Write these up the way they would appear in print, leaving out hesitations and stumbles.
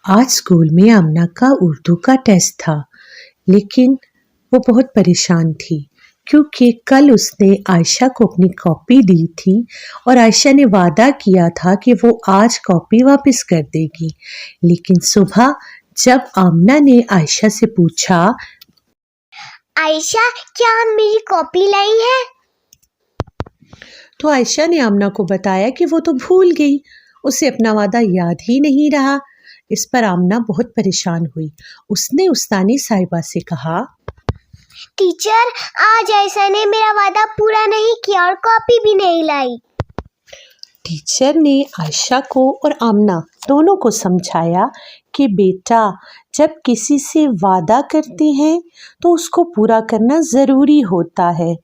आज स्कूल में आमना का उर्दू का टेस्ट था, लेकिन वो बहुत परेशान थी क्योंकि कल उसने आयशा को अपनी कॉपी दी थी और आयशा ने वादा किया था कि वो आज कॉपी वापस कर देगी। लेकिन सुबह जब आमना ने आयशा से पूछा, आयशा, क्या आप मेरी कॉपी लाई है? तो आयशा ने आमना को बताया कि वो तो भूल गई, उसे अपना वादा याद ही नहीं रहा। इस पर आमना बहुत परेशान हुई। उसने उस्तानी साहिबा से कहा, टीचर, आज आयशा ने मेरा वादा पूरा नहीं किया और कॉपी भी नहीं लाई। टीचर ने आयशा को और आमना दोनों को समझाया कि बेटा, जब किसी से वादा करते हैं तो उसको पूरा करना ज़रूरी होता है।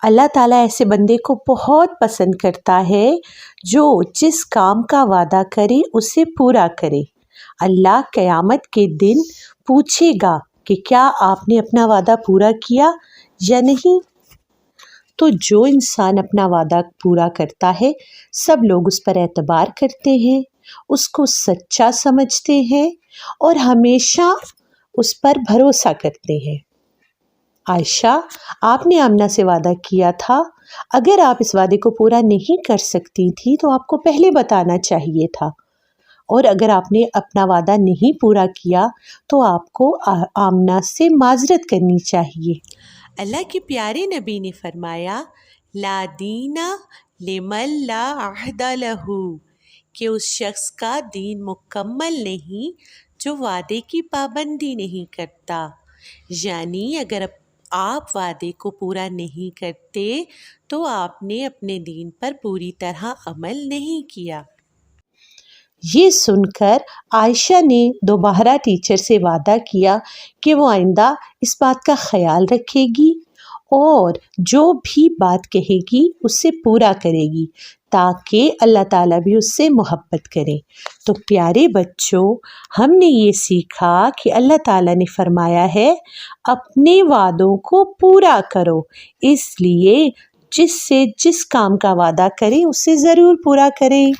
अल्लाह ताला ऐसे बंदे को बहुत पसंद करता है जो जिस काम का वादा करे उसे पूरा करे। अल्लाह क़यामत के दिन पूछेगा कि क्या आपने अपना वादा पूरा किया या नहीं। तो जो इंसान अपना वादा पूरा करता है, सब लोग उस पर एतबार करते हैं, उसको सच्चा समझते हैं और हमेशा उस पर भरोसा करते हैं। आयशा, आपने आमना से वादा किया था, अगर आप इस वादे को पूरा नहीं कर सकती थी तो आपको पहले बताना चाहिए था, और अगर आपने अपना वादा नहीं पूरा किया तो आपको आमना से माजरत करनी चाहिए। अल्लाह के प्यारे नबी ने फरमाया, ला दीना लिमन ला अहदा लहू, कि उस शख्स का दीन मुकम्मल नहीं जो वादे की पाबंदी नहीं करता। यानी अगर आप वादे को पूरा नहीं करते तो आपने अपने दीन पर पूरी तरह अमल नहीं किया। ये सुनकर आयशा ने दोबारा टीचर से वादा किया कि वो आइंदा इस बात का ख्याल रखेगी और जो भी बात कहेगी उससे पूरा करेगी, ताकि अल्लाह ताला भी उससे मोहब्बत करे। तो प्यारे बच्चों, हमने ये सीखा कि अल्लाह ताला ने फरमाया है, अपने वादों को पूरा करो, इसलिए जिससे जिस काम का वादा करें उसे ज़रूर पूरा करें।